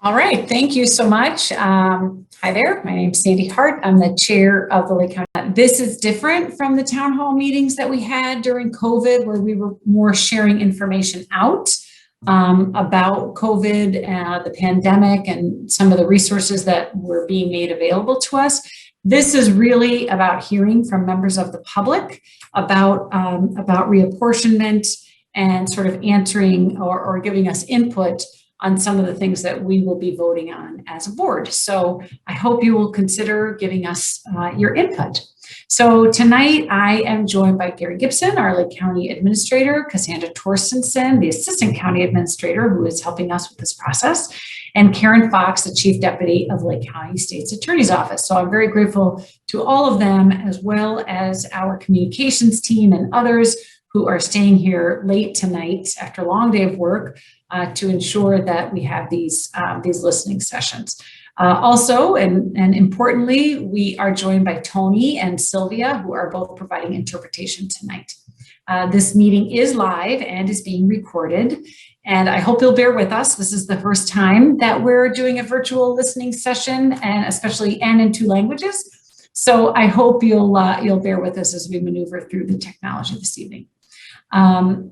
All right, thank you so much. Hi there, my name is Sandy Hart. I'm the chair of the Lake County. This is different from the town hall meetings that we had during COVID, where we were more sharing information out about COVID, the pandemic, and some of the resources that were being made available to us. This is really about hearing from members of the public about reapportionment and sort of answering or giving us input on some of the things that we will be voting on as a board. So I hope you will consider giving us your input. So tonight I am joined by Gary Gibson, our Lake County Administrator, Cassandra Torstensen, the Assistant County Administrator, who is helping us with this process, and Karen Fox, the Chief Deputy of Lake County State's Attorney's Office. So I'm very grateful to all of them, as well as our communications team and others who are staying here late tonight after a long day of work to ensure that we have these listening sessions. Also, and importantly, we are joined by Tony and Sylvia, who are both providing interpretation tonight. This meeting is live and is being recorded, and I hope you'll bear with us. This is the first time that we're doing a virtual listening session, and especially in two languages. So I hope you'll bear with us as we maneuver through the technology this evening.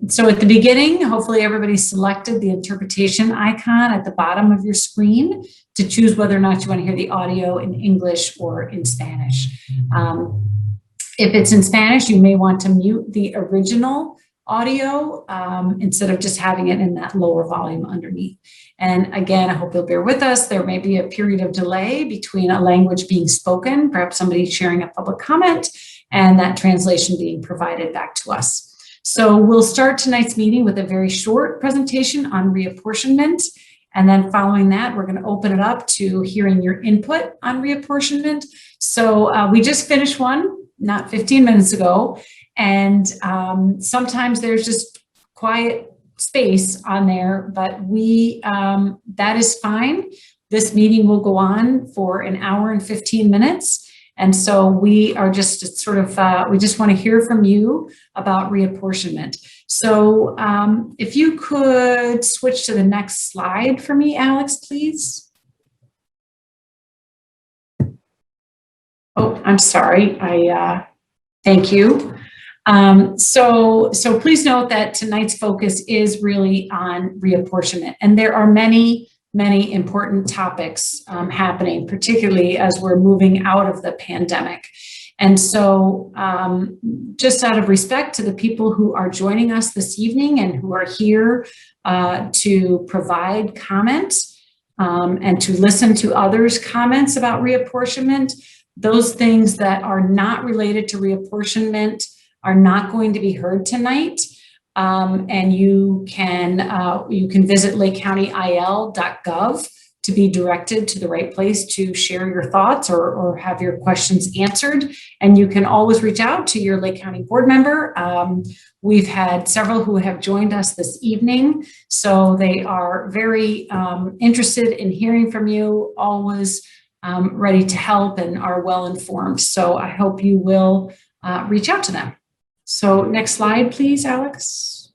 So at the beginning, hopefully everybody selected the interpretation icon at the bottom of your screen to choose whether or not you want to hear the audio in English or in Spanish. If it's in Spanish, you may want to mute the original audio instead of just having it in that lower volume underneath. And again, I hope you'll bear with us. There may be a period of delay between a language being spoken, perhaps somebody sharing a public comment, and that translation being provided back to us. So we'll start tonight's meeting with a very short presentation on reapportionment. And then following that, we're going to open it up to hearing your input on reapportionment. So we just finished one, not 15 minutes ago. And sometimes there's just quiet space on there, but that is fine. This meeting will go on for an hour and 15 minutes. And so we are just sort of, we just want to hear from you about reapportionment. So if you could switch to the next slide for me, Alex, please. Oh, I'm sorry. Thank you. So please note that tonight's focus is really on reapportionment. And there are many important topics happening, particularly as we're moving out of the pandemic. And so just out of respect to the people who are joining us this evening and who are here to provide comments and to listen to others' comments about reapportionment, those things that are not related to reapportionment are not going to be heard tonight. And you can visit lakecountyil.gov to be directed to the right place to share your thoughts or have your questions answered. And you can always reach out to your Lake County board member. We've had several who have joined us this evening, so they are very interested in hearing from you, always ready to help and are well informed. So I hope you will reach out to them. So next slide, please, Alex.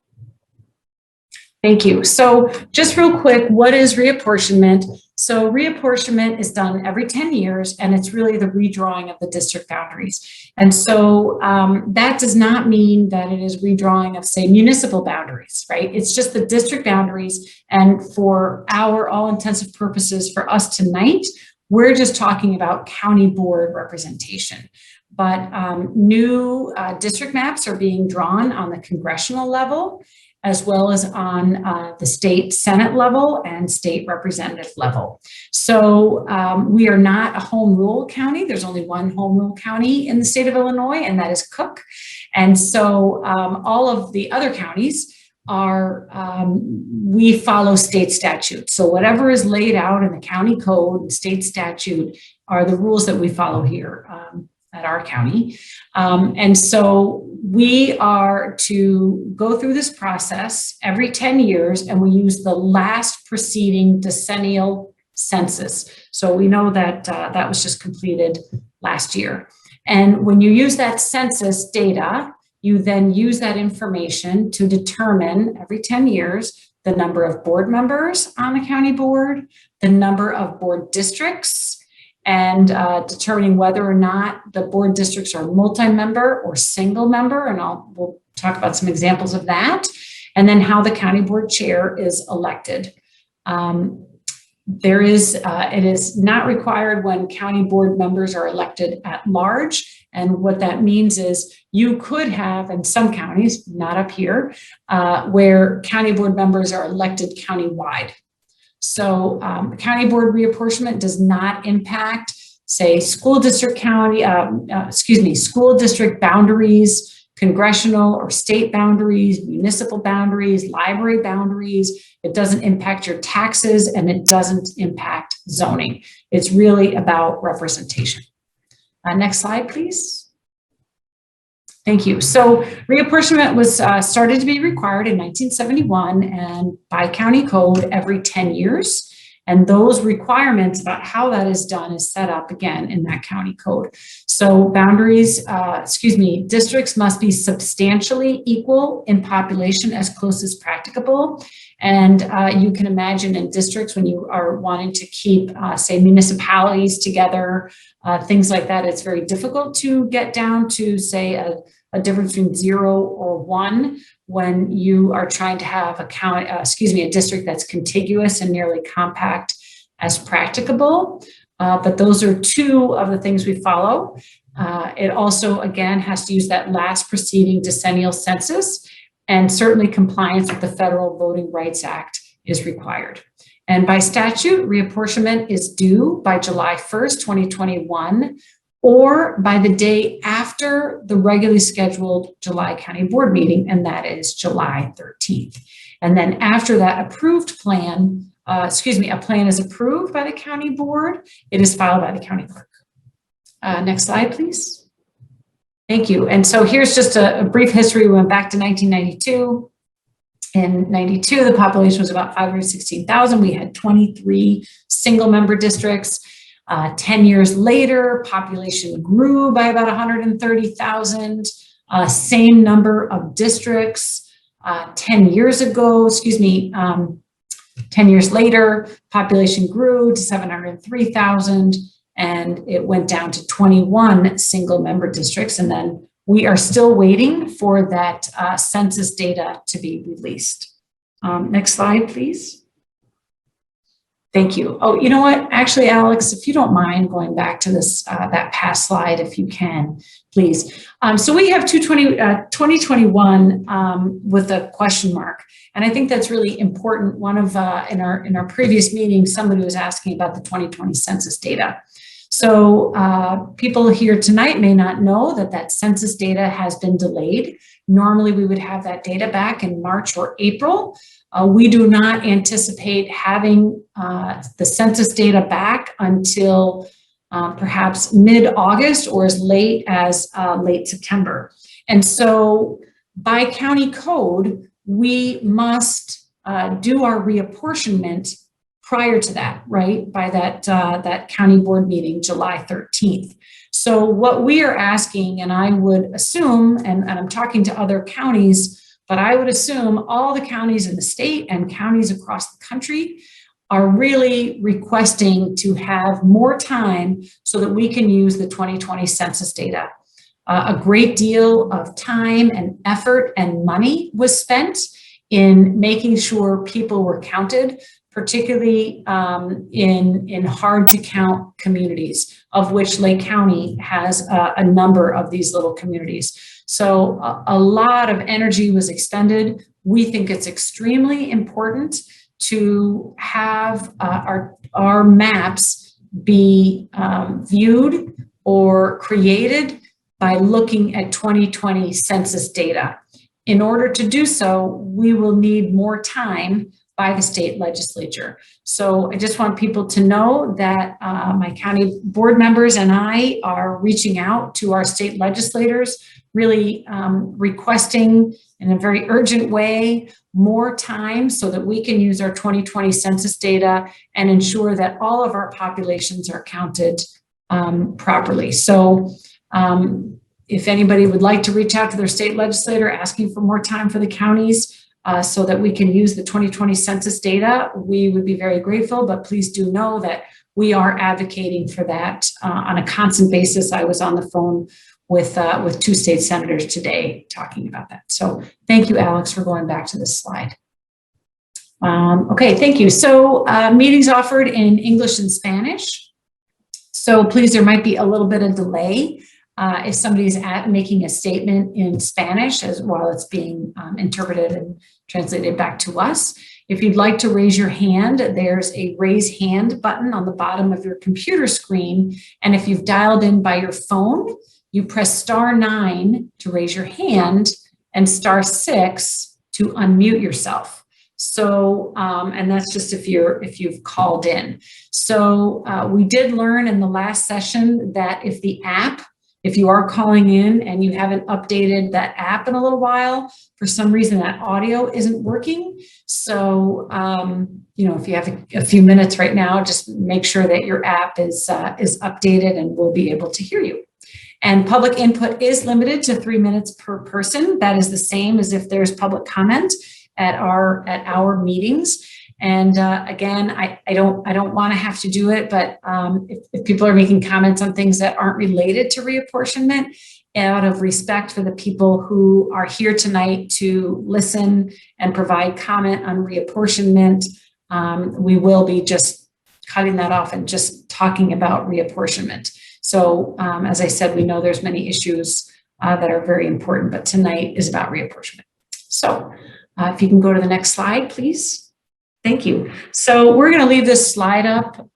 Thank you. So just real quick, what is reapportionment? So reapportionment is done every 10 years, and it's really the redrawing of the district boundaries. And so that does not mean that it is redrawing of, say, municipal boundaries, right? It's just the district boundaries. And for our all intensive purposes for us tonight, we're just talking about county board representation. But new district maps are being drawn on the congressional level, as well as on the state Senate level and state representative level. So we are not a home rule county. There's only one home rule county in the state of Illinois, and that is Cook. And so all of the other counties are, we follow state statute. So whatever is laid out in the county code and state statute are the rules that we follow here at our county. And so we are to go through this process every 10 years, and we use the last preceding decennial census. So we know that that was just completed last year. And when you use that census data, you then use that information to determine every 10 years the number of board members on the county board, the number of board districts, and determining whether or not the board districts are multi-member or single member, and we'll talk about some examples of that, and then how the county board chair is elected. It is not required when county board members are elected at large. And what that means is you could have, in some counties, not up here, where county board members are elected countywide. So county board reapportionment does not impact, say, school district school district boundaries, congressional or state boundaries, municipal boundaries, library boundaries. It doesn't impact your taxes, and it doesn't impact zoning. It's really about representation. Next slide, please. Thank you. So reapportionment was started to be required in 1971 and by county code every 10 years. And those requirements about how that is done is set up again in that county code. So districts must be substantially equal in population as close as practicable. And you can imagine in districts when you are wanting to keep, say, municipalities together, things like that, it's very difficult to get down to, say, a difference between 0 or 1 when you are trying to have a district that's contiguous and nearly compact as practicable. But those are two of the things we follow. It also, again, has to use that last preceding decennial census, and certainly compliance with the Federal Voting Rights Act is required. And by statute, reapportionment is due by July 1st, 2021, or by the day after the regularly scheduled July County Board meeting, and that is July 13th. And then after that approved plan, a plan is approved by the county board, it is filed by the county clerk. Next slide, please. Thank you. And so here's just a brief history. We went back to 1992. In 92, the population was about 516,000. We had 23 single member districts. 10 years later, population grew by about 130,000, same number of districts. 10 years later, population grew to 703,000, and it went down to 21 single member districts. And then we are still waiting for that census data to be released. Next slide, please. Thank you. Oh, you know what? Actually, Alex, if you don't mind going back to this, that past slide, if you can, please. So we have 2021 with a question mark. And I think that's really important. One of, in our previous meeting, somebody was asking about the 2020 census data. So people here tonight may not know that census data has been delayed. Normally, we would have that data back in March or April. We do not anticipate having the census data back until perhaps mid-August or as late as late September. And so by county code, we must do our reapportionment prior to that, right? By that county board meeting, July 13th. So what we are asking, and I would assume, and I'm talking to other counties, but I would assume all the counties in the state and counties across the country are really requesting to have more time so that we can use the 2020 census data. A great deal of time and effort and money was spent in making sure people were counted, particularly in hard to count communities, of which Lake County has a number of these little communities. So a lot of energy was expended. We think it's extremely important to have our maps be viewed or created by looking at 2020 census data. In order to do so, we will need more time by the state legislature. So I just want people to know that my county board members and I are reaching out to our state legislators, really requesting in a very urgent way more time so that we can use our 2020 census data and ensure that all of our populations are counted properly. So if anybody would like to reach out to their state legislator asking for more time for the counties, so that we can use the 2020 census data, we would be very grateful, but please do know that we are advocating for that on a constant basis. I was on the phone with 2 state senators today talking about that. So thank you, Alex, for going back to this slide. Okay, thank you. So meetings offered in English and Spanish. So please, there might be a little bit of delay if somebody's making a statement in Spanish as while it's being interpreted and translated back to us. If you'd like to raise your hand, there's a raise hand button on the bottom of your computer screen. And if you've dialed in by your phone, you press *9 to raise your hand and *6 to unmute yourself. So, and that's just if you've called in. So we did learn in the last session that if you are calling in and you haven't updated that app in a little while, for some reason that audio isn't working. So, if you have a few minutes right now, just make sure that your app is updated and we'll be able to hear you. And public input is limited to 3 minutes per person. That is the same as if there's public comment at our meetings. And again, I don't want to have to do it, but if people are making comments on things that aren't related to reapportionment, out of respect for the people who are here tonight to listen and provide comment on reapportionment, we will be just cutting that off and just talking about reapportionment. So as I said, we know there's many issues that are very important, but tonight is about reapportionment. So if you can go to the next slide, please. Thank you. So we're going to leave this slide up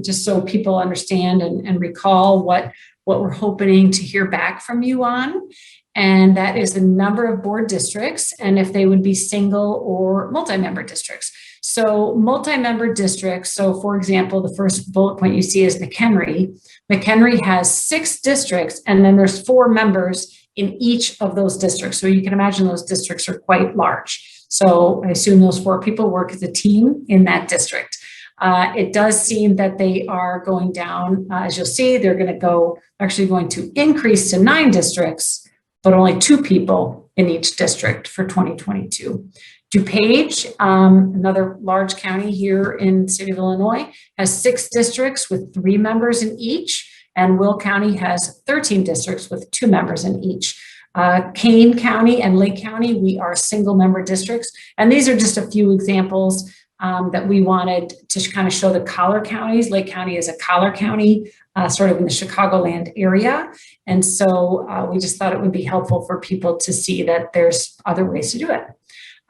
just so people understand and recall what we're hoping to hear back from you on. And that is the number of board districts and if they would be single or multi-member districts. So multi-member districts, so for example, the first bullet point you see is McHenry. McHenry has 6 districts and then there's 4 members in each of those districts. So you can imagine those districts are quite large. So I assume those 4 people work as a team in that district. It does seem that they are going down, as you'll see, they're actually going to increase to 9 districts, but only 2 people in each district for 2022. DuPage, another large county here in the state of Illinois, has 6 districts with 3 members in each, and Will County has 13 districts with 2 members in each. Kane County and Lake County, we are single member districts. And these are just a few examples that we wanted to kind of show the collar counties. Lake County is a collar county, sort of in the Chicagoland area. And so we just thought it would be helpful for people to see that there's other ways to do it.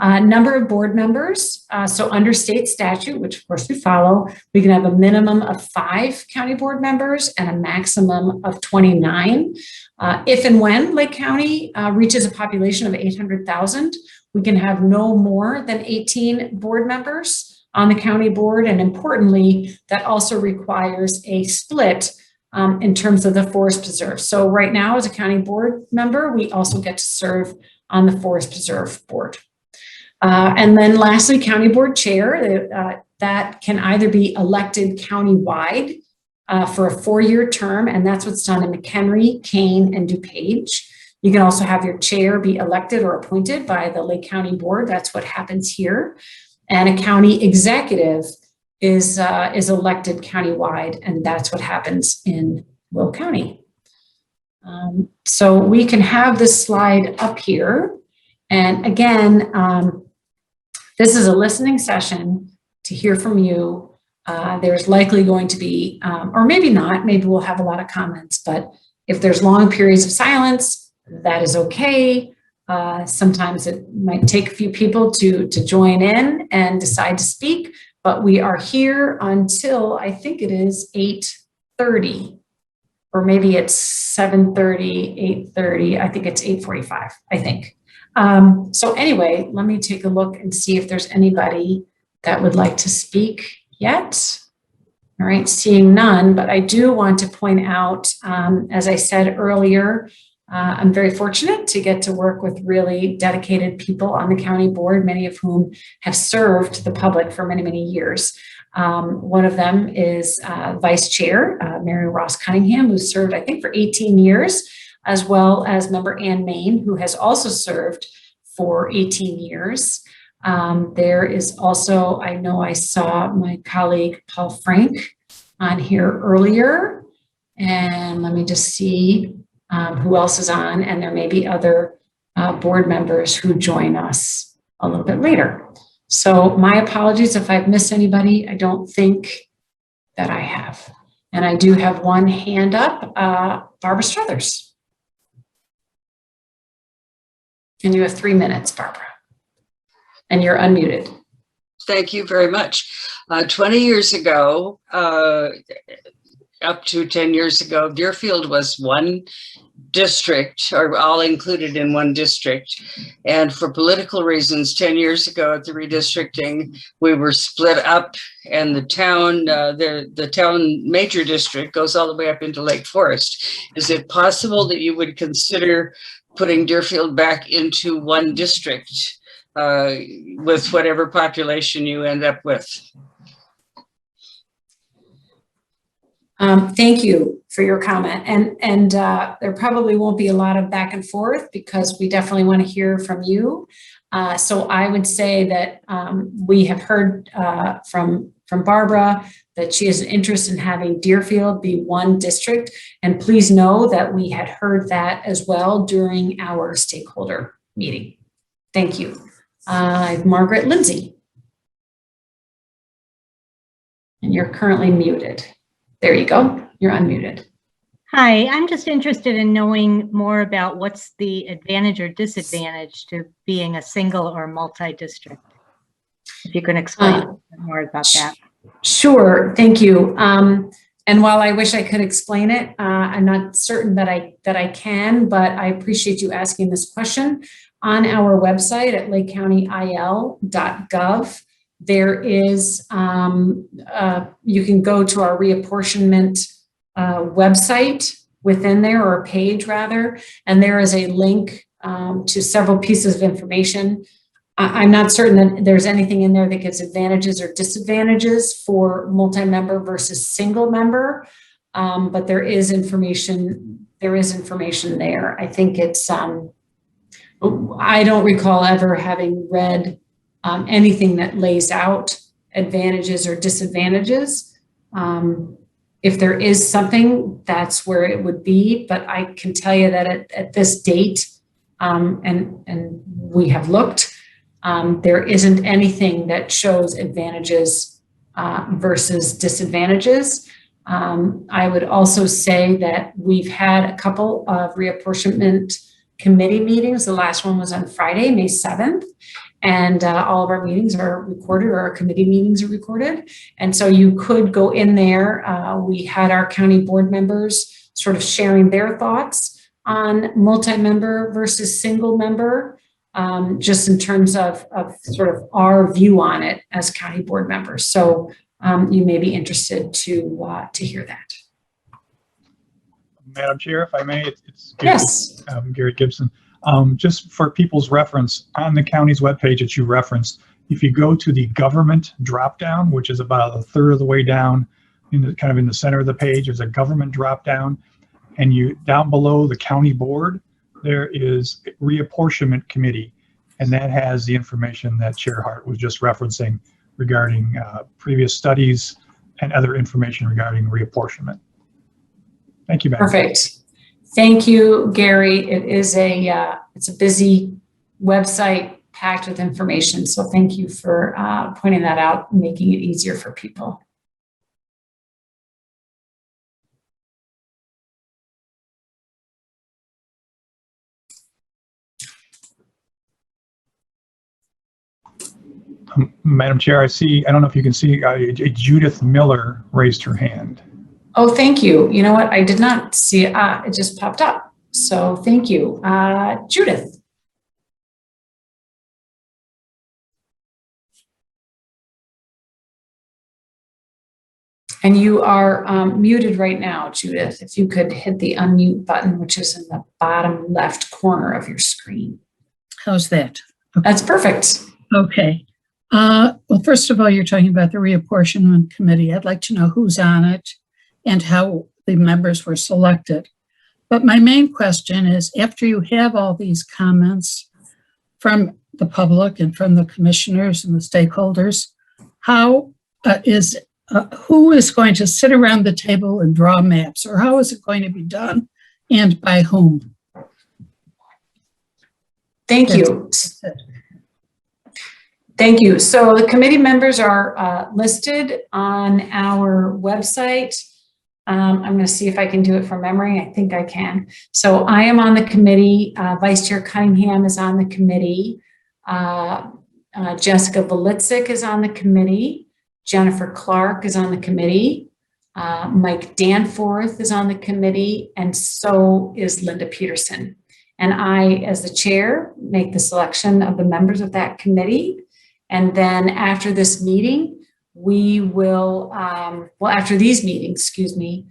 Number of board members. So under state statute, which of course we follow, we can have a minimum of 5 county board members and a maximum of 29. If and when Lake County reaches a population of 800,000, we can have no more than 18 board members on the county board. And importantly, that also requires a split in terms of the forest preserve. So right now as a county board member, we also get to serve on the forest preserve board. And then lastly, county board chair, that can either be elected countywide for a 4-year term, and that's what's done in McHenry, Kane, and DuPage. You can also have your chair be elected or appointed by the Lake County Board. That's what happens here. And a county executive is elected countywide, and that's what happens in Will County. So we can have this slide up here. And again, this is a listening session to hear from you. There's likely going to be, or maybe not, maybe we'll have a lot of comments, but if there's long periods of silence, that is okay. Sometimes it might take a few people to join in and decide to speak, but we are here until I think it is 8:30, or maybe it's 7:30, 8:30. I think it's 8:45, I think. So anyway, let me take a look and see if there's anybody that would like to speak yet. All right, seeing none, but I do want to point out, as I said earlier, I'm very fortunate to get to work with really dedicated people on the county board, many of whom have served the public for many, many years. One of them is Vice Chair, Mary Ross Cunningham, who served, I think, for 18 years, as well as member Ann Main, who has also served for 18 years. There is also, I know I saw my colleague Paul Frank on here earlier, and let me just see who else is on, and there may be other board members who join us a little bit later. So my apologies if I've missed anybody. I don't think that I have. And I do have one hand up, Barbara Struthers. And you have 3 minutes, Barbara. And you're unmuted. Thank you very much. 20 years ago, up to 10 years ago, Deerfield was one district, or all included in one district. And for political reasons, 10 years ago at the redistricting, we were split up, and the town, the town major district goes all the way up into Lake Forest. Is it possible that you would consider putting Deerfield back into one district with whatever population you end up with? Thank you for your comment. And there probably won't be a lot of back and forth because we definitely want to hear from you. So I would say that we have heard from Barbara that she has an interest in having Deerfield be one district. And please know that we had heard that as well during our stakeholder meeting. Thank you. Margaret Lindsay. And you're currently muted. There you go. You're unmuted. Hi, I'm just interested in knowing more about what's the advantage or disadvantage to being a single or multi-district. If you can explain a bit more about that. Sure, thank you. And while I wish I could explain it, I'm not certain that I can, but I appreciate you asking this question. On our website at lakecountyil.gov, there is, you can go to our reapportionment website within there, or a page rather, and there is a link to several pieces of information. I'm not certain that there's anything in there that gives advantages or disadvantages for multi-member versus single member, but there is information. There is information there. I think it's. I don't recall ever having read anything that lays out advantages or disadvantages. If there is something, that's where it would be. But I can tell you that at this date, and we have looked, there isn't anything that shows advantages versus disadvantages. I would also say that we've had a couple of reapportionment committee meetings. The last one was on Friday, May 7th. And all of our meetings are recorded, or our committee meetings are recorded. And so you could go in there. We had our county board members sort of sharing their thoughts on multi-member versus single member, just in terms of sort of our view on it as county board members. So you may be interested to hear that. Madam Chair, if I may, it's Gary, yes. Gary Gibson. Just for people's reference, on the county's webpage that you referenced, if you go to the government dropdown, which is about a third of the way down, kind of in the center of the page, there's a government dropdown, and you down below the county board, there is a reapportionment committee, and that has the information that Chair Hart was just referencing regarding previous studies and other information regarding reapportionment. Thank you, Madam. Perfect. Thank you, Gary. It is it's a busy website packed with information. So thank you for pointing that out and making it easier for people. Madam Chair, I don't know if you can see, Judith Miller raised her hand. Oh, thank you. You know what? I did not see it. It just popped up. So thank you. Judith. And you are muted right now, Judith. If you could hit the unmute button, which is in the bottom left corner of your screen. How's that? Okay. That's perfect. Okay. Well, first of all, you're talking about the reapportionment committee. I'd like to know who's on it and how the members were selected. But my main question is, after you have all these comments from the public and from the commissioners and the stakeholders, who is going to sit around the table and draw maps, or how is it going to be done and by whom? Thank you. That's it. Thank you. So the committee members are listed on our website. I'm going to see if I can do it from memory. I think I can. So I am on the committee. Vice Chair Cunningham is on the committee. Jessica Volitzik is on the committee. Jennifer Clark is on the committee. Mike Danforth is on the committee, and so is Linda Peterson. And I, as the chair, make the selection of the members of that committee. And then after this meeting, we will, after these meetings, excuse me,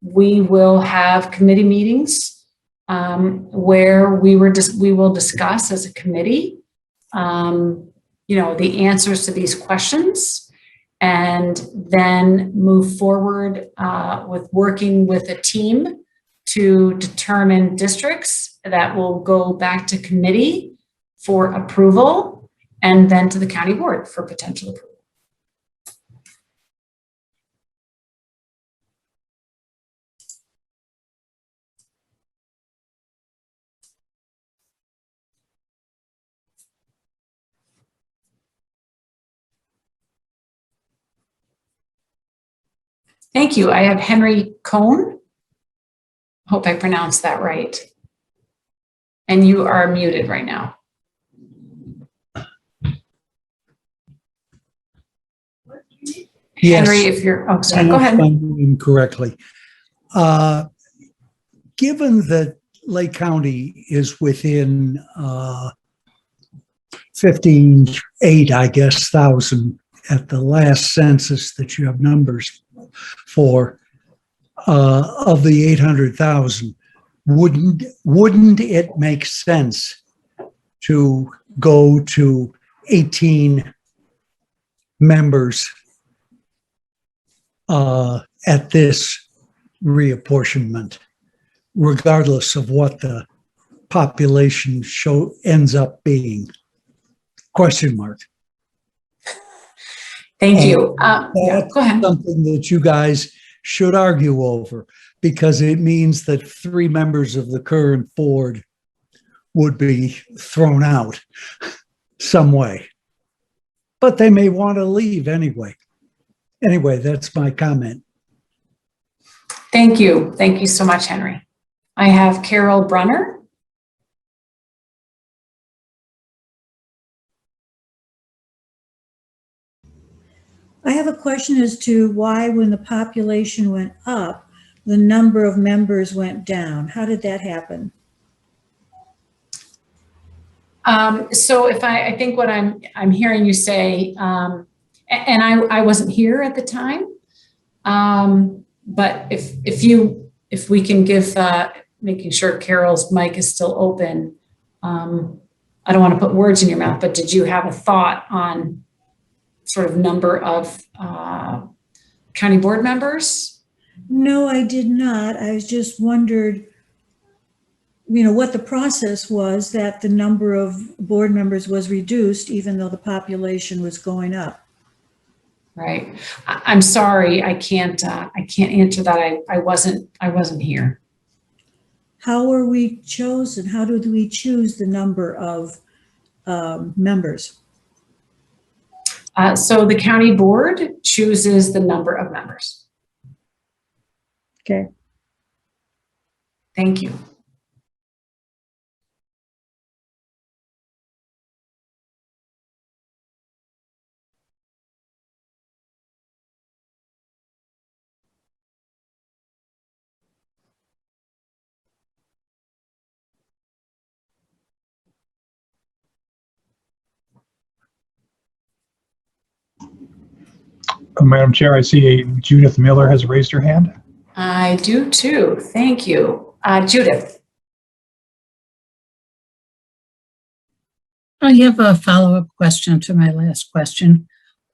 we will have committee meetings where we will discuss as a committee, the answers to these questions, and then move forward with working with a team to determine districts that will go back to committee for approval and then to the county board for potential approval. Thank you. I have Henry Cohn. Hope I pronounced that right. And you are muted right now. Yes, Henry, if you're, oh, sorry, go ahead. incorrectly. Given that Lake County is within 58, I guess, thousand at the last census that you have numbers for, of the 800,000, wouldn't it make sense to go to 18 members at this reapportionment, regardless of what the population ends up being? Question mark. Thank you. Yeah, That's go ahead. something that you guys should argue over, because it means that 3 members of the current board would be thrown out some way. But they may want to leave anyway. Anyway, that's my comment. Thank you. Thank you so much, Henry. I have Carol Brunner. I have a question as to why, when the population went up, the number of members went down. How did that happen? So if I think what I'm hearing you say, and I wasn't here at the time, but if we can give, making sure Carol's mic is still open. I don't want to put words in your mouth, but did you have a thought on sort of number of county board members? No, I did not. I just wondered, what the process was that the number of board members was reduced even though the population was going up. Right. I'm sorry, I can't answer that. I wasn't here. How are we chosen? How do we choose the number of members? So the county board chooses the number of members. Okay. Thank you. Madam Chair, I see Judith Miller has raised her hand. I do too. Thank you. Judith. I have a follow-up question to my last question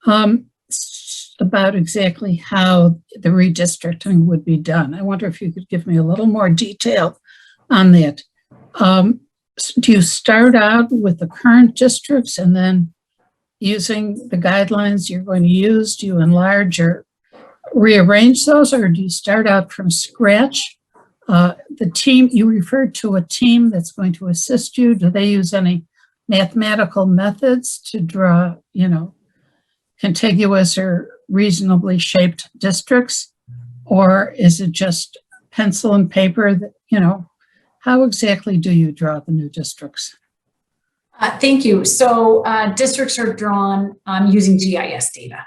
about exactly how the redistricting would be done. I wonder if you could give me a little more detail on that. do you start out with the current districts and then using the guidelines you're going to use, do you enlarge or rearrange those, or do you start out from scratch? The team, you referred to a team that's going to assist you. Do they use any mathematical methods to draw, contiguous or reasonably shaped districts? Or is it just pencil and paper that, how exactly do you draw the new districts? Thank you. So districts are drawn using GIS data.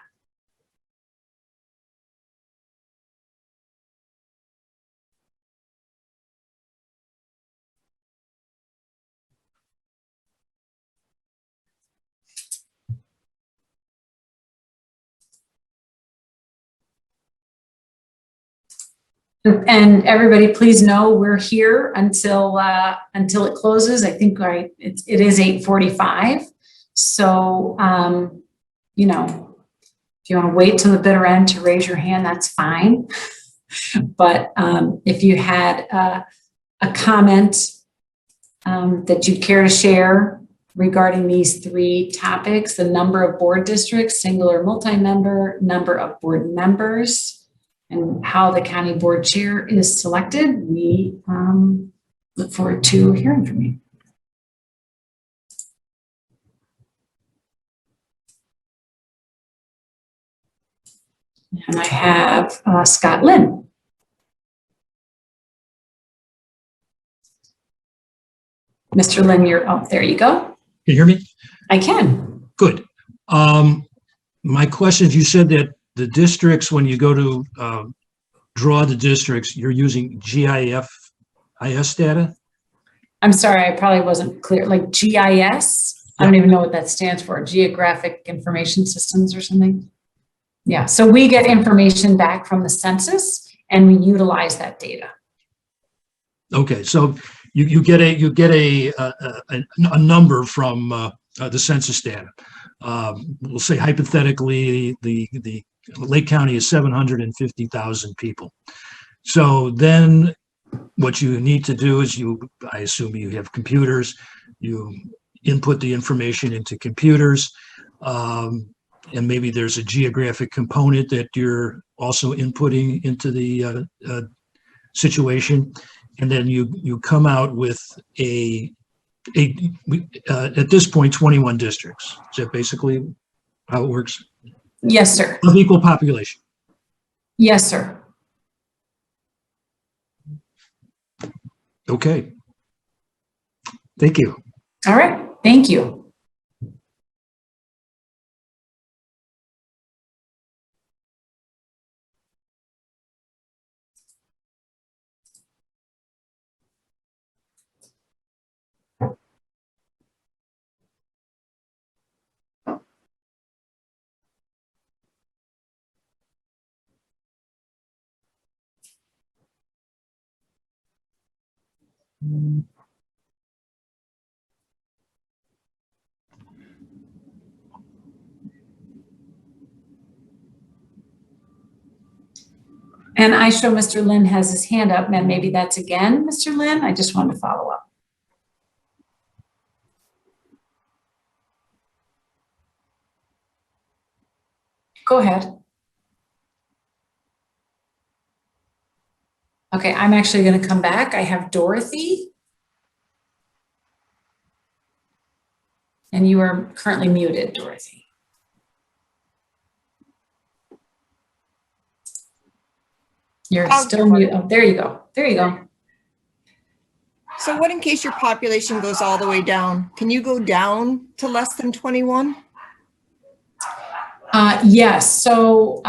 And everybody, please know we're here until it closes. I think it is 8:45. So if you want to wait till the bitter end to raise your hand, that's fine. But if you had a comment that you'd care to share regarding these three topics: the number of board districts, single or multi-member, number of board members, and how the county board chair is selected, we look forward to hearing from you. And I have Scott Lynn. Mr. Lynn, there you go. Can you hear me? I can. Good. My question is, you said that the districts, when you go to draw the districts, you're using GIS data? I'm sorry, I probably wasn't clear. Like GIS? I don't even know what that stands for. Geographic Information Systems or something? Yeah, so we get information back from the census and we utilize that data. Okay, so you get a number from the census data. We'll say hypothetically the Lake County is 750,000 people. So then what you need to do is I assume you have computers, you input the information into computers, and maybe there's a geographic component that you're also inputting into the situation. And then you come out with at this point, 21 districts. Is that basically how it works? Yes, sir. Of equal population. Yes, sir. Okay. Thank you. All right. Thank you. And I show Mr. Lynn has his hand up, and maybe that's again, Mr. Lynn. I just wanted to follow up. Go ahead. Okay, I'm actually going to come back. I have Dorothy. And you are currently muted, Dorothy. You're still muted. Oh, there you go. There you go. So what in case your population goes all the way down? Can you go down to less than 21? Yes. So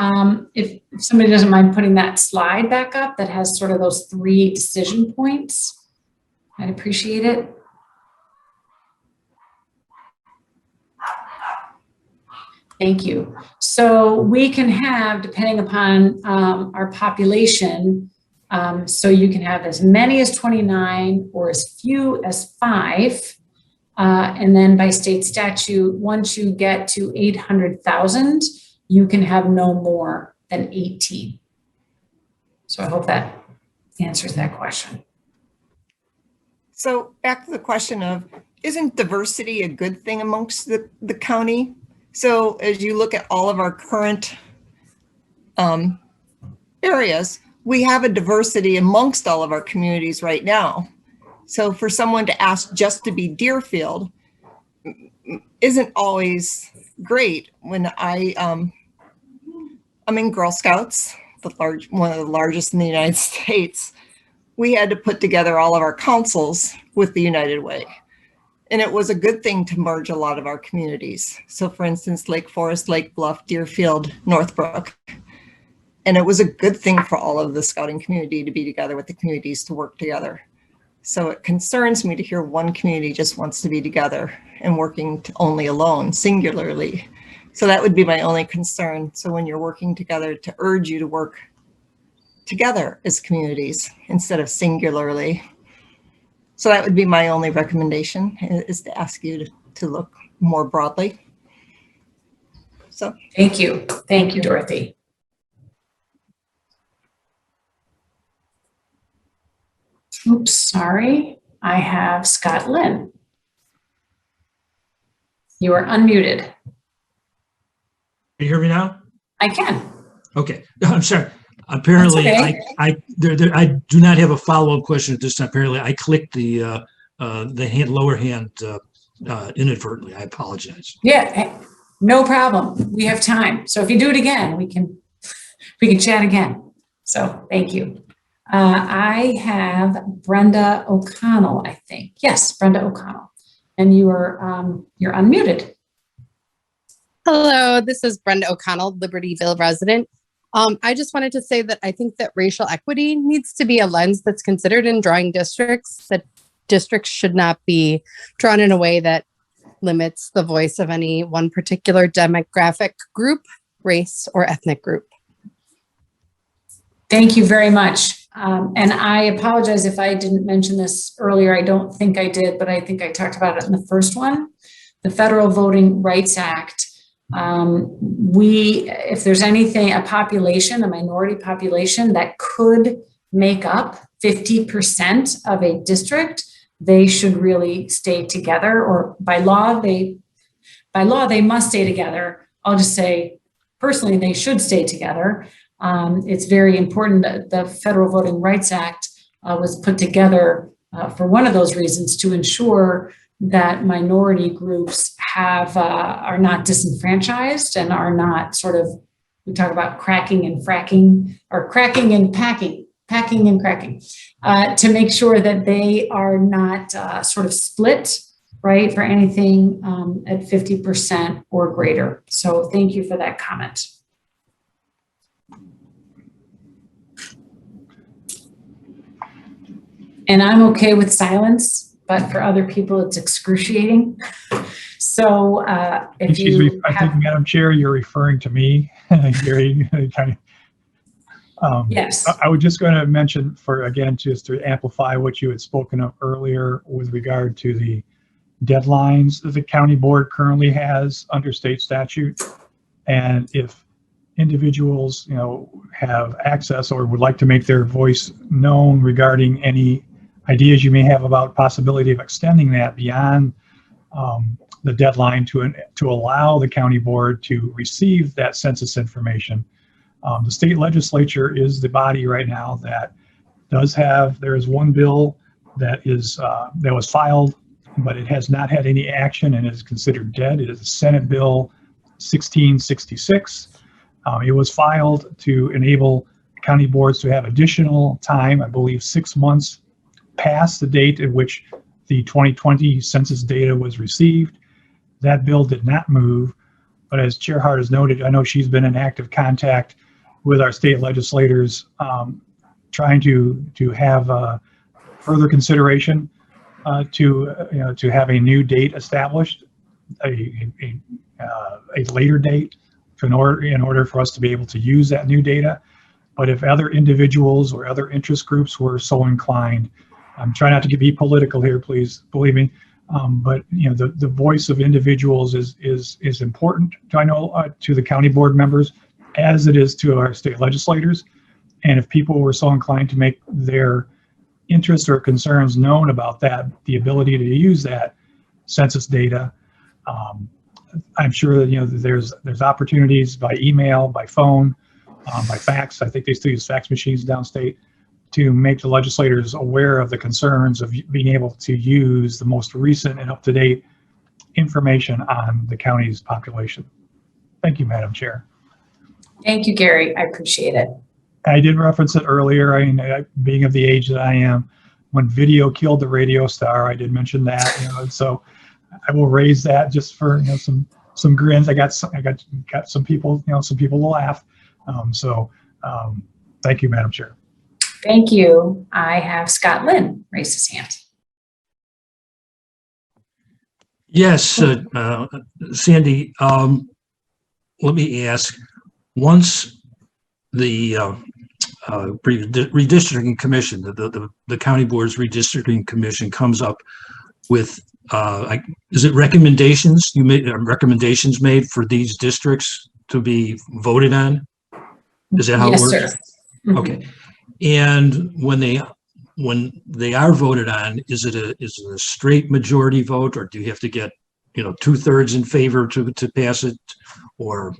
if somebody doesn't mind putting that slide back up that has sort of those 3 decision points, I'd appreciate it. Thank you. So we can have, depending upon our population, so you can have as many as 29 or as few as 5. And then by state statute, once you get to 800,000, you can have no more than 18. So I hope that answers that question. So back to the question of, isn't diversity a good thing amongst the county? So as you look at all of our current areas, we have a diversity amongst all of our communities right now. So for someone to ask just to be Deerfield isn't always great. When I'm in Girl Scouts, one of the largest in the United States, we had to put together all of our councils with the United Way. And it was a good thing to merge a lot of our communities. So for instance, Lake Forest, Lake Bluff, Deerfield, Northbrook. And it was a good thing for all of the scouting community to be together with the communities to work together. So it concerns me to hear one community just wants to be together and working only alone, singularly. So that would be my only concern. So when you're working together, to urge you to work together as communities instead of singularly. So that would be my only recommendation, is to ask you to look more broadly. So Thank you. Thank you, Dorothy. Oops, sorry. I have Scott Lynn. You are unmuted. Can you hear me now? I can. Okay, I'm sorry. Apparently, That's okay. I do not have a follow-up question at this time. Apparently, I clicked the lower hand inadvertently. I apologize. Yeah, no problem. We have time. So if you do it again, we can chat again. So thank you. I have Brenda O'Connell, I think. Yes, Brenda O'Connell. And you're unmuted. Hello, this is Brenda O'Connell, Libertyville resident. I just wanted to say that I think that racial equity needs to be a lens that's considered in drawing districts, that districts should not be drawn in a way that limits the voice of any one particular demographic group, race, or ethnic group. Thank you very much. And I apologize if I didn't mention this earlier. I don't think I did, but I think I talked about it in the first one. The Federal Voting Rights Act. If there's anything, a minority population that could make up 50% of a district, they should really stay together, or by law they must stay together. I'll just say, personally, they should stay together. It's very important that the Federal Voting Rights Act was put together for one of those reasons, to ensure that minority groups are not disenfranchised and are not sort of, we talk about cracking and fracking, or cracking and packing and cracking, to make sure that they are not sort of split, right, for anything at 50% or greater. So thank you for that comment. And I'm okay with silence, but for other people, it's excruciating. So Excuse me, I think, Madam Chair, you're referring to me. Yes. I was just going to mention, just to amplify what you had spoken of earlier with regard to the deadlines that the county board currently has under state statute. And if individuals, have access or would like to make their voice known regarding any ideas you may have about possibility of extending that beyond the deadline to allow the county board to receive that census information. The state legislature is the body right now that there is one bill that was filed, but it has not had any action and is considered dead. It is Senate Bill 1666. It was filed to enable county boards to have additional time, I believe 6 months past the date at which the 2020 census data was received. That bill did not move, but as Chair Hart has noted, I know she's been in active contact with our state legislators, trying to have further consideration to have a new date established, a later date, in order for us to be able to use that new data. But if other individuals or other interest groups were so inclined, I'm trying not to be political here, please believe me. But the voice of individuals is important to the county board members, as it is to our state legislators. And if people were so inclined to make their interest or concerns known about that, the ability to use that census data. I'm sure that, there's opportunities by email, by phone, by fax. I think they still use fax machines downstate to make the legislators aware of the concerns of being able to use the most recent and up-to-date information on the county's population. Thank you, Madam Chair. Thank you, Gary. I appreciate it. I did reference it earlier. I mean, being of the age that I am, when video killed the radio star, I did mention that. So I will raise that just for some grins. I got some people, some people to laugh. Thank you, Madam Chair. Thank you. I have Scott Lynn raise his hand. Yes, Sandy, let me ask, once the redistricting commission, the county board's redistricting commission comes up with, is it recommendations? You made recommendations made for these districts to be voted on? Is that how it Yes, works? sir. Mhm. Okay. And when they are voted on, is it a straight majority vote, or do you have to get 2/3 in favor to pass it, or?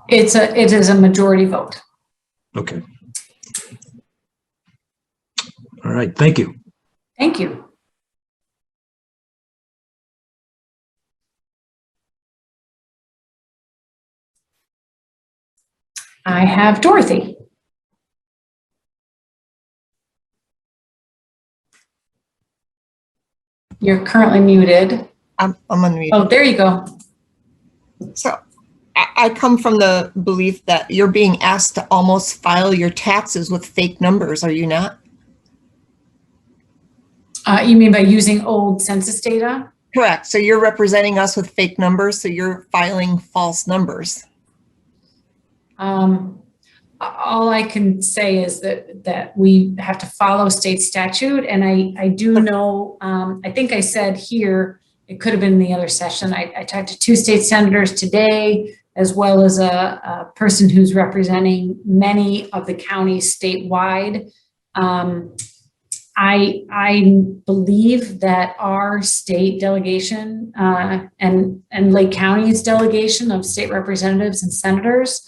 It is a majority vote. Okay. All right. Thank you. Thank you. I have Dorothy. You're currently muted. I'm unmuted. Oh, there you go. So I come from the belief that you're being asked to almost file your taxes with fake numbers, are you not? You mean by using old census data? Correct. So you're representing us with fake numbers, so you're filing false numbers. All I can say is that we have to follow state statute, and I do know, I think I said here, it could have been in the other session, I talked to 2 state senators today, as well as a person who's representing many of the counties statewide. I believe that our state delegation and Lake County's delegation of state representatives and senators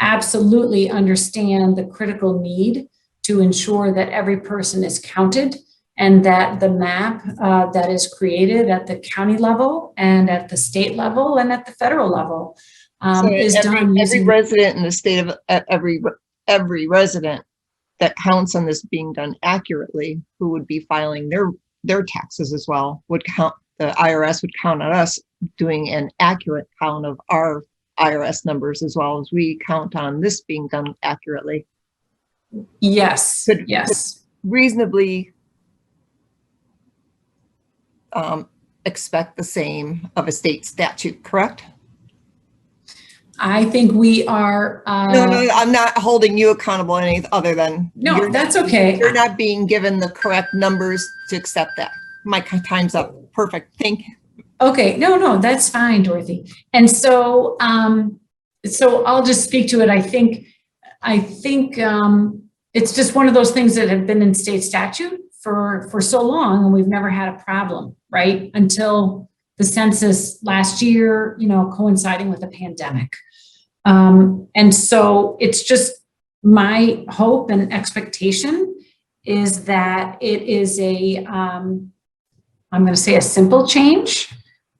absolutely understand the critical need to ensure that every person is counted, and that the map that is created at the county level and at the state level and at the federal level is done using every resident in the state of every resident that counts on this being done accurately, who would be filing their taxes as well, would count. The IRS would count on us doing an accurate count of our IRS numbers, as well as we count on this being done accurately. Yes, Could reasonably expect the same of a state statute, correct? I think we are. No, I'm not holding you accountable any other than. No, that's okay. You're not being given the correct numbers to accept that. My time's up. Perfect. Thank you. Okay, no, that's fine, Dorothy. And so, so I'll just speak to it. I think it's just one of those things that have been in state statute for so long, and we've never had a problem, right? Until the census last year, coinciding with the pandemic. And so it's just my hope and expectation is that it is I'm going to say a simple change,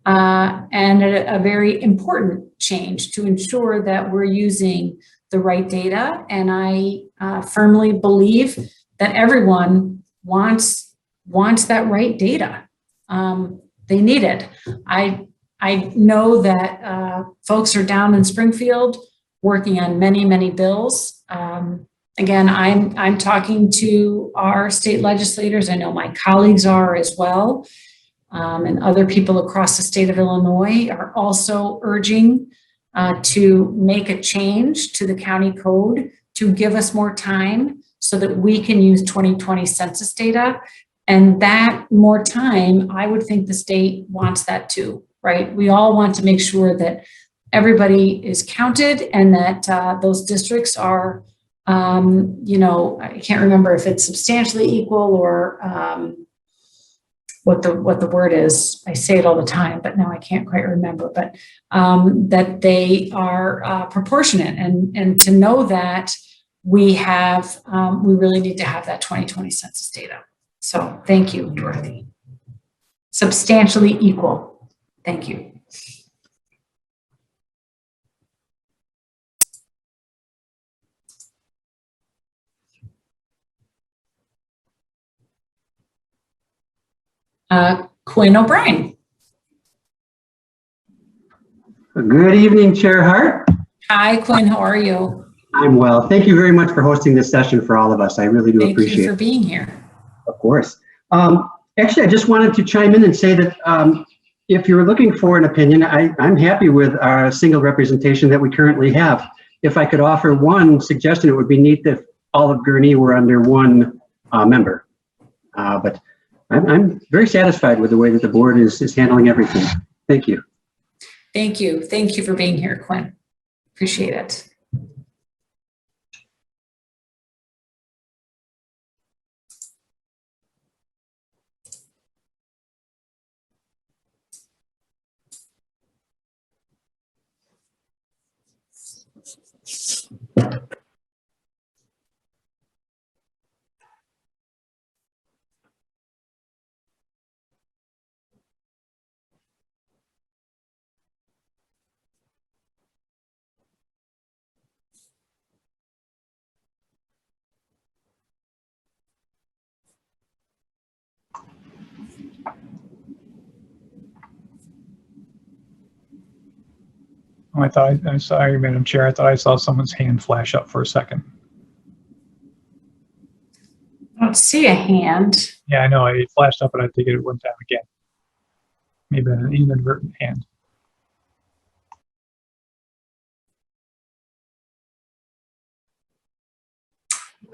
and a very important change to ensure that we're using the right data. And I firmly believe that everyone wants that right data. They need it. I know that folks are down in Springfield working on many, many bills. Again, I'm talking to our state legislators. I know my colleagues are as well. And other people across the state of Illinois are also urging to make a change to the county code to give us more time so that we can use 2020 census data. And that more time, I would think the state wants that too, right? We all want to make sure that everybody is counted and that those districts are You know, I can't remember if it's substantially equal or what the word is. I say it all the time, but now I can't quite remember, but that they are proportionate, and to know that we have, we really need to have that 2020 census data. So thank you, Dorothy. Substantially equal. Thank you. Quinn O'Brien. Good evening, Chair Hart. Hi, Quinn. How are you? I'm well. Thank you very much for hosting this session for all of us. I really do appreciate it. Thank you for being here. Of course. Actually, I just wanted to chime in and say that if you're looking for an opinion, I'm happy with our single representation that we currently have. If I could offer one suggestion, it would be neat if all of Gurnee were under one member. But I'm very satisfied with the way that the board is handling everything. Thank you. Thank you. Thank you for being here, Quinn. Appreciate it. Oh, I'm sorry, Madam Chair. I thought I saw someone's hand flash up for a second. I don't see a hand. Yeah, I know. It flashed up, but I think it went down again. Maybe an inadvertent hand.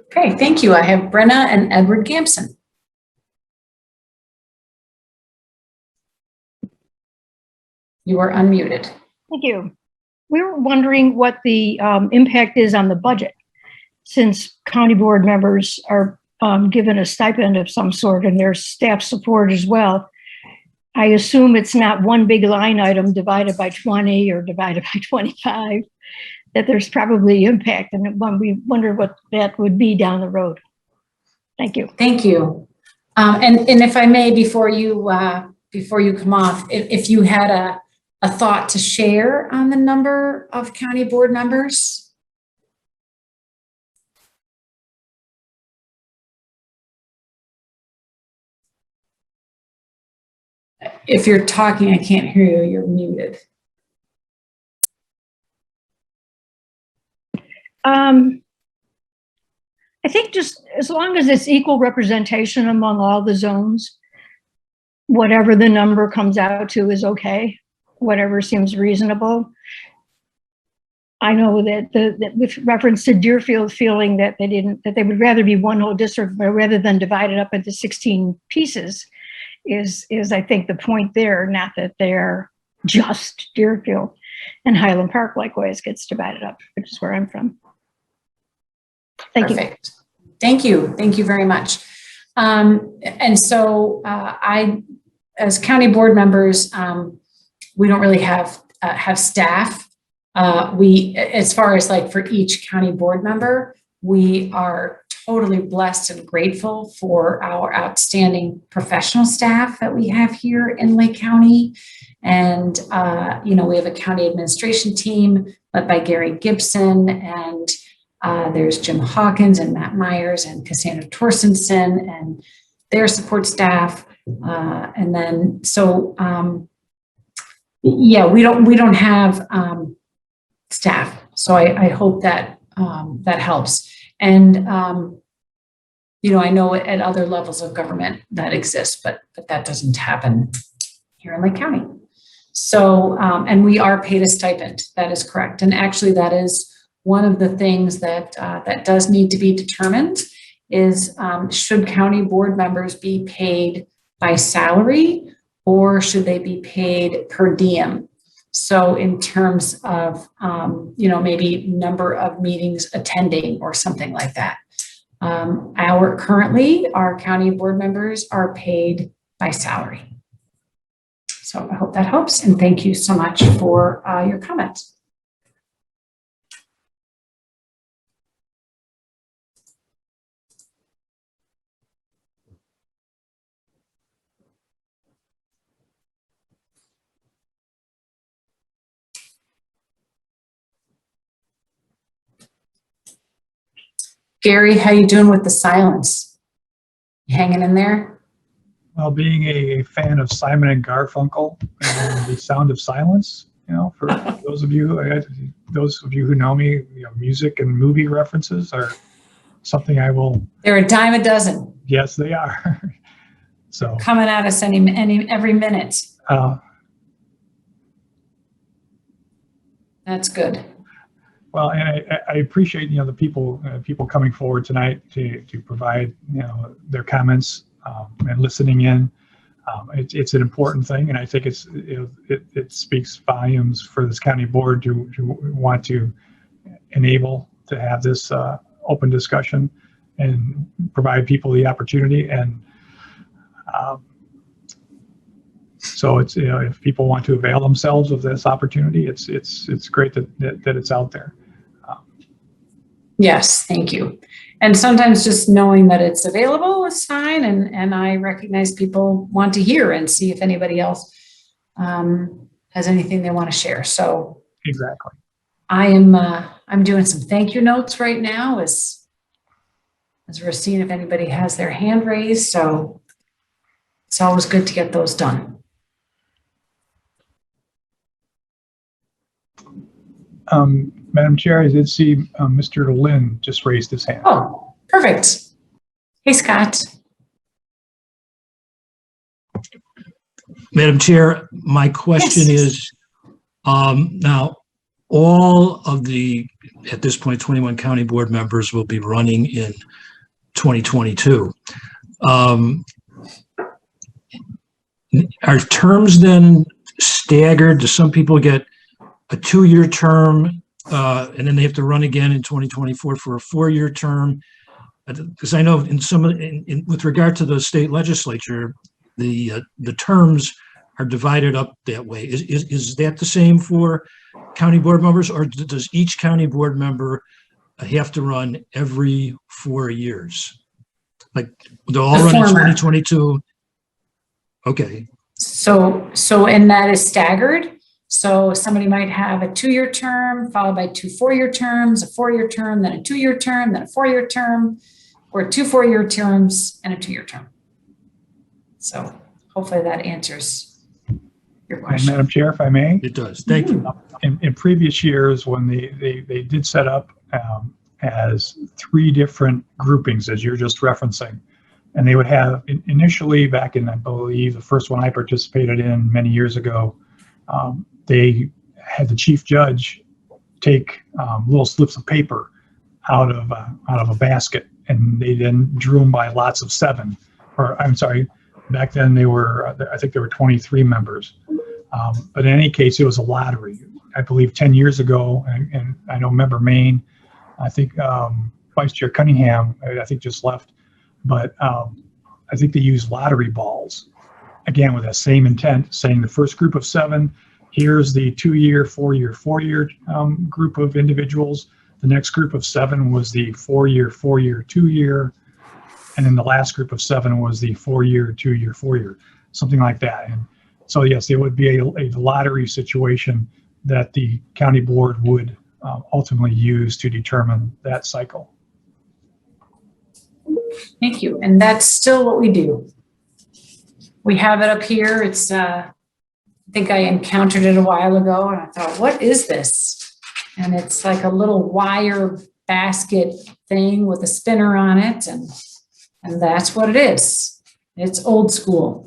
Okay, thank you. I have Brenna and Edward Gampson. You are unmuted. Thank you. We were wondering what the impact is on the budget, since county board members are given a stipend of some sort and their staff support as well. I assume it's not one big line item divided by 20 or divided by 25, that there's probably impact, and we wonder what that would be down the road. Thank you. Thank you. And if I may, before you come off, if you had a thought to share on the number of county board members? If you're talking, I can't hear you. You're muted. I think just as long as it's equal representation among all the zones, whatever the number comes out to is okay. Whatever seems reasonable. I know that with reference to Deerfield feeling that they would rather be one whole district rather than divided up into 16 pieces is I think the point there, not that they're just Deerfield. And Highland Park likewise gets divided up, which is where I'm from. Thank Perfect. You. Thank you. Thank you very much. And so as county board members, we don't really have staff. As far as like for each county board member, we are totally blessed and grateful for our outstanding professional staff that we have here in Lake County. And, you know, we have a county administration team led by Gary Gibson, and there's Jim Hawkins and Matt Myers and Cassandra Torstensen and their support staff. And then, so, yeah, we don't have staff. So I hope that that helps. And, you know, I know at other levels of government that exists, but that doesn't happen here in Lake County. So, and we are paid a stipend. That is correct. And actually that is one of the things that that does need to be determined is should county board members be paid by salary or should they be paid per diem? So in terms of, maybe number of meetings attending or something like that. Currently, our county board members are paid by salary. So I hope that helps, and thank you so much for your comments. Gary, how you doing with the silence? You hanging in there? Well, being a fan of Simon and Garfunkel and The Sound of Silence, for those of you who know me, music and movie references are something I will. They're a dime a dozen. Yes, they are. So coming at us every minute. That's good. Well, and I appreciate the people coming forward tonight to provide their comments and listening in. It's an important thing, and I think it speaks volumes for this county board to want to enable to have this open discussion and provide people the opportunity. And so it's if people want to avail themselves of this opportunity, it's great that it's out there. Yes, thank you. And sometimes just knowing that it's available is fine. And I recognize people want to hear and see if anybody else has anything they want to share. So exactly. I'm doing some thank you notes right now as we're seeing if anybody has their hand raised. So it's always good to get those done. Madam Chair, I did see Mr. Lynn just raised his hand. Oh, perfect. Hey, Scott. Madam Chair, my question is, now, all of the, at this point, 21 county board members will be running in 2022. Are terms then staggered? Do some people get a 2-year term and then they have to run again in 2024 for a 4-year term? Because I know in some with regard to the state legislature, the terms are divided up that way. Is that the same for county board members, or does each county board member have to run every 4 years? Like they'll all run in 2022. Okay. So and that is staggered. So somebody might have a 2-year term followed by 2 4-year terms, a 4-year term, then a 2-year term, then a 4-year term, or 2 4-year terms and a 2-year term. So hopefully that answers your question. Madam Chair, if I may. It does. Thank you. In previous years, when they did set up as 3 different groupings, as you're just referencing, and they would have initially back in, I believe, the first one I participated in many years ago, they had the chief judge take little slips of paper out of a basket, and they then drew them by lots of 7. Or I'm sorry, back then I think there were 23 members. But in any case, it was a lottery. I believe 10 years ago, and I know Member Maine, I think Vice Chair Cunningham, I think just left, but I think they used lottery balls, again with that same intent, saying the first group of 7, here's the 2-year, 4-year, 4-year group of individuals. The next group of 7 was the 4-year, 4-year, 2-year, and then the last group of 7 was the 4-year, 2-year, 4-year, something like that. And so yes, it would be a lottery situation that the county board would ultimately use to determine that cycle. Thank you. And that's still what we do. We have it up here. It's, I think I encountered it a while ago and I thought, what is this? And it's like a little wire basket thing with a spinner on it. And that's what it is. It's old school.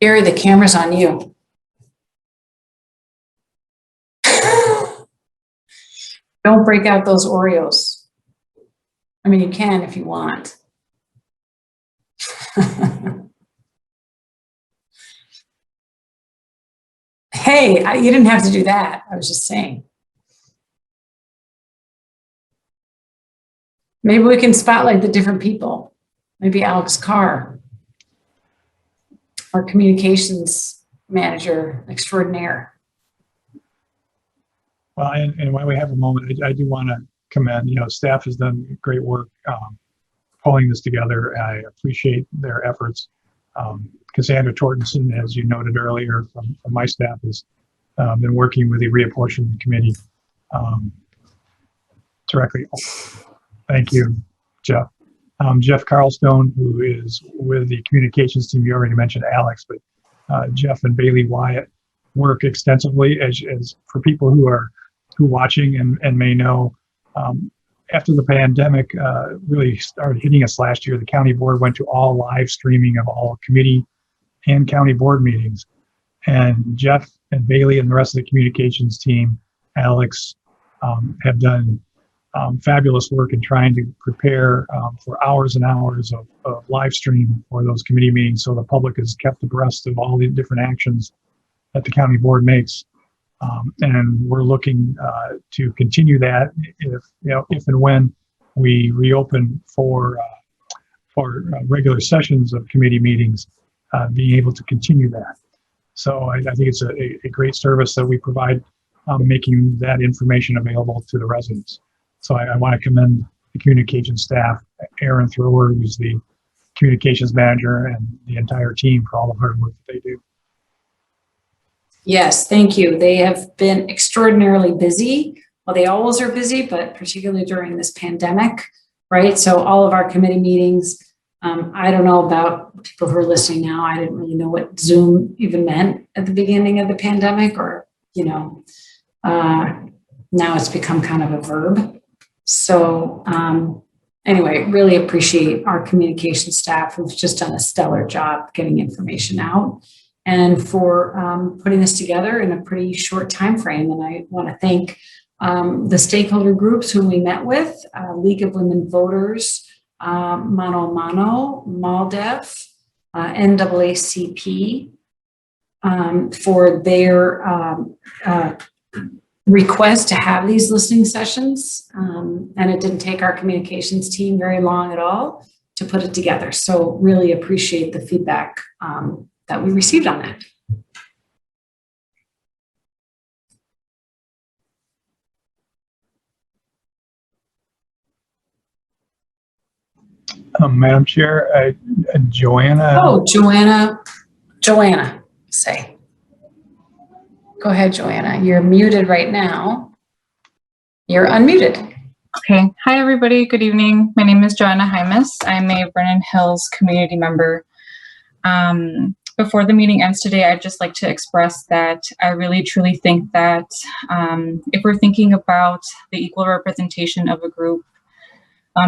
Gary, the camera's on you. Don't break out those Oreos. I mean, you can if you want. Hey, you didn't have to do that. I was just saying. Maybe we can spotlight the different people. Maybe Alex Carr, our communications manager extraordinaire. Well, and while we have a moment, I do want to commend, staff has done great work pulling this together. I appreciate their efforts. Cassandra Tortenson, as you noted earlier, from my staff, has been working with the reapportionment committee directly. Thank you, Jeff. Jeff Carlstone, who is with the communications team. You already mentioned Alex, but Jeff and Bailey Wyatt work extensively. As for people who are watching and may know, after the pandemic really started hitting us last year, the county board went to all live streaming of all committee and county board meetings. And Jeff and Bailey and the rest of the communications team, Alex, have done fabulous work in trying to prepare for hours and hours of live stream for those committee meetings, so the public is kept abreast of all the different actions that the county board makes. And we're looking to continue that if and when we reopen for regular sessions of committee meetings, being able to continue that. So I think it's a great service that we provide, making that information available to the residents. So I want to commend the communications staff, Aaron Thrower, who's the communications manager, and the entire team for all the hard work that they do. Yes, thank you. They have been extraordinarily busy. Well, they always are busy, but particularly during this pandemic, right? So all of our committee meetings, I don't know about people who are listening now. I didn't really know what Zoom even meant at the beginning of the pandemic, or, now it's become kind of a verb. So anyway, really appreciate our communication staff who've just done a stellar job getting information out, and for putting this together in a pretty short time frame. And I want to thank the stakeholder groups who we met with, League of Women Voters, Mano Mano, MALDEF, NAACP, for their request to have these listening sessions. And it didn't take our communications team very long at all to put it together. So really appreciate the feedback that we received on that. Madam Chair, Joanna. Oh, Joanna, say. Go ahead, Joanna. You're muted right now. You're unmuted. Okay. Hi, everybody. Good evening. My name is Joanna Hymas. I'm a Vernon Hills community member. Before the meeting ends today, I'd just like to express that I really, truly think that if we're thinking about the equal representation of a group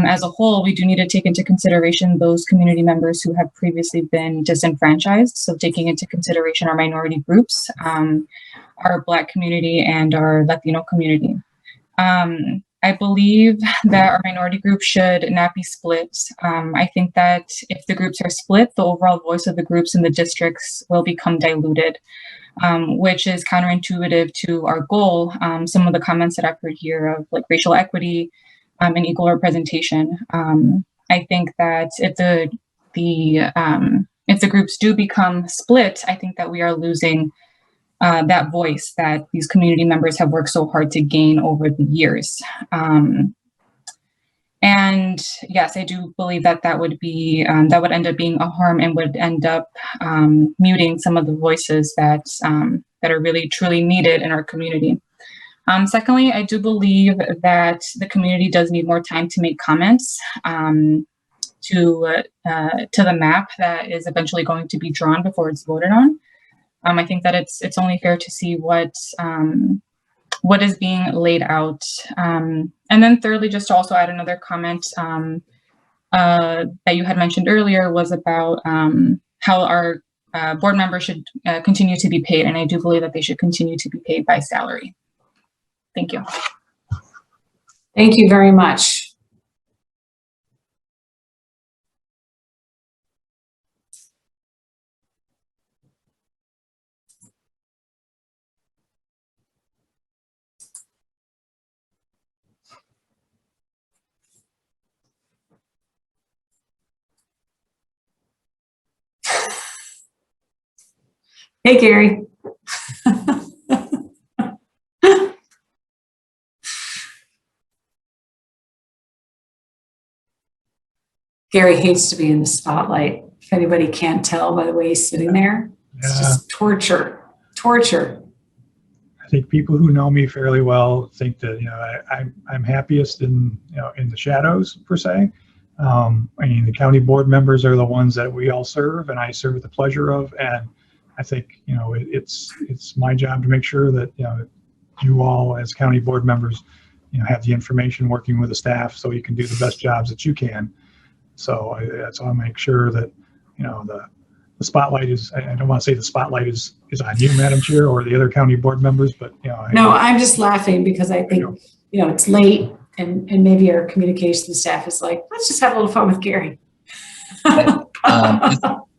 as a whole, we do need to take into consideration those community members who have previously been disenfranchised. So taking into consideration our minority groups, our Black community, and our Latino community. I believe that our minority group should not be split. I think that if the groups are split, the overall voice of the groups in the districts will become diluted, which is counterintuitive to our goal. Some of the comments that I've heard here of like racial equity and equal representation. I think that if the groups do become split, I think that we are losing that voice that these community members have worked so hard to gain over the years. And yes, I do believe that that would be, that would end up being a harm and would end up muting some of the voices that, that are really truly needed in our community. Secondly, I do believe that the community does need more time to make comments to the map that is eventually going to be drawn before it's voted on. I think that it's only fair to see what is being laid out. And then thirdly, just to also add another comment that you had mentioned earlier was about how our board members should continue to be paid, and I do believe that they should continue to be paid by salary. Thank you. Thank you very much. Hey, Gary. Gary hates to be in the spotlight. If anybody can't tell by the way he's sitting there, it's just torture, torture. I think people who know me fairly well think that, I'm happiest in the shadows per se. I mean, the county board members are the ones that we all serve, and I serve with the pleasure of. And I think, it's my job to make sure that, you all as county board members, have the information, working with the staff so you can do the best jobs that you can. So that's why I make sure that, the spotlight is, I don't want to say the spotlight is on you, Madam Chair, or the other county board members, but, No, I'm just laughing because I think, it's late and maybe our communications staff is like, let's just have a little fun with Gary.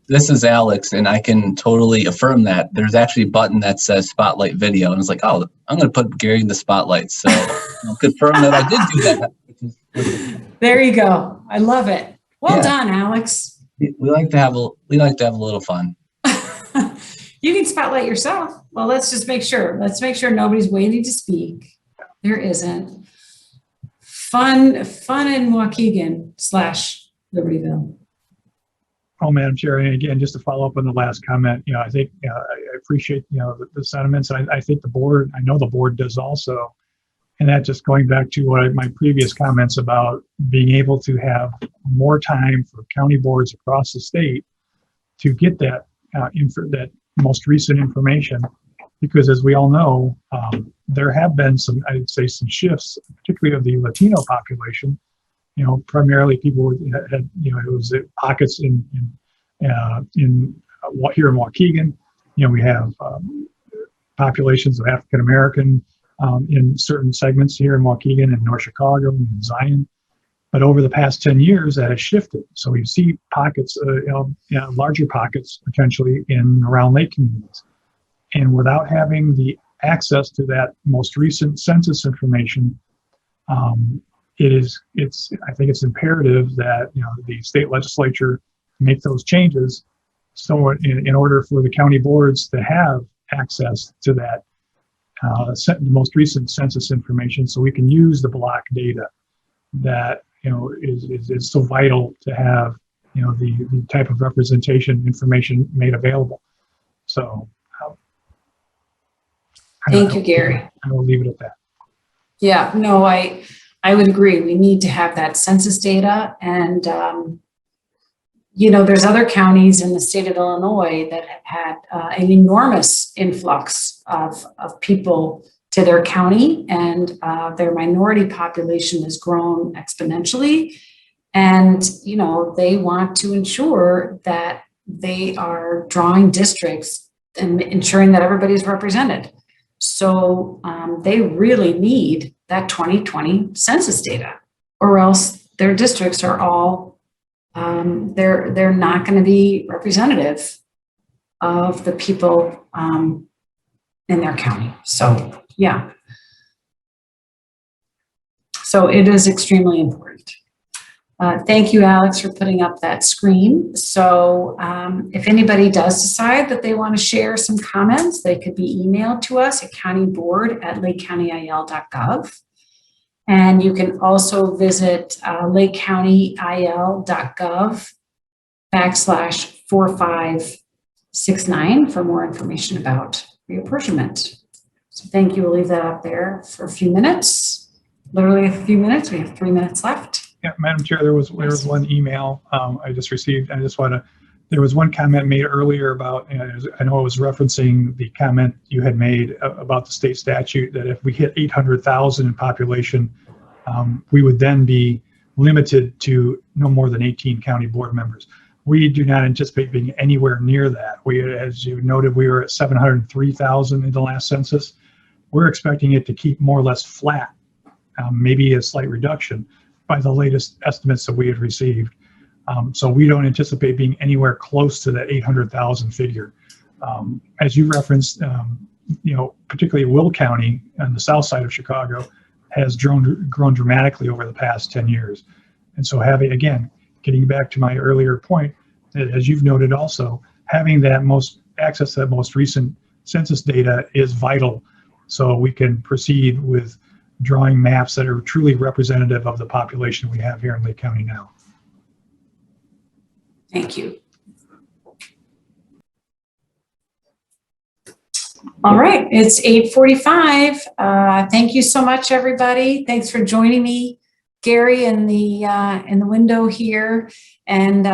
This is Alex, and I can totally affirm that. There's actually a button that says spotlight video, and it's like, oh, I'm going to put Gary in the spotlight. So I'll confirm that I did do that. There you go. I love it. Well done, Alex. We like to have a little fun. You can spotlight yourself. Well, let's just make sure. Let's make sure nobody's waiting to speak. There isn't. Fun in Waukegan / Libertyville. Oh, Madam Chair, and again, just to follow up on the last comment, I think I appreciate the sentiments. I think I know the board does also, and that just going back to my previous comments about being able to have more time for county boards across the state to get that that most recent information, because as we all know, there have been some shifts, particularly of the Latino population. Primarily people had it was pockets in here in Waukegan. We have populations of African American in certain segments here in Waukegan and North Chicago and Zion. But over the past 10 years, that has shifted. So we see pockets, larger pockets potentially in around lake communities. And without having the access to that most recent census information, I think it's imperative that the state legislature make those changes. So in order for the county boards to have access to that the most recent census information, so we can use the block data that is so vital to have the type of representation information made available. So thank you, Gary. I will leave it at that. Yeah, no, I would agree. We need to have that census data, and there's other counties in the state of Illinois that have had an enormous influx of people to their county, and their minority population has grown exponentially. And, they want to ensure that they are drawing districts and ensuring that everybody's represented. So they really need that 2020 census data, or else their districts are all they're not going to be representative of the people in their county. So yeah, so it is extremely important. Thank you, Alex, for putting up that screen. So if anybody does decide that they want to share some comments, they could be emailed to us at countyboard@lakecountyil.gov. And you can also visit lakecountyil.gov/4569 for more information about reapportionment. So thank you. We'll leave that up there for a few minutes, literally a few minutes. We have 3 minutes left. Yeah, Madam Chair, there was one email I just received. There was one comment made earlier about, I know it was referencing the comment you had made about the state statute that if we hit 800,000 in population, we would then be limited to no more than 18 county board members. We do not anticipate being anywhere near that. As you noted, we were at 703,000 in the last census. We're expecting it to keep more or less flat, maybe a slight reduction by the latest estimates that we had received. So we don't anticipate being anywhere close to that 800,000 figure. As you referenced, particularly Will County on the south side of Chicago has grown dramatically over the past 10 years. And so getting back to my earlier point, as you've noted also, having that access to that most recent census data is vital, so we can proceed with drawing maps that are truly representative of the population we have here in Lake County now. Thank you. All right, it's 8:45. Thank you so much, everybody. Thanks for joining me, Gary, in the window here, and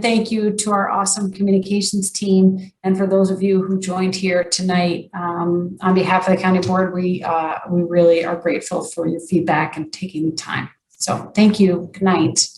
thank you to our awesome communications team, and for those of you who joined here tonight. On behalf of the county board, we really are grateful for your feedback and taking the time. So thank you. Good night.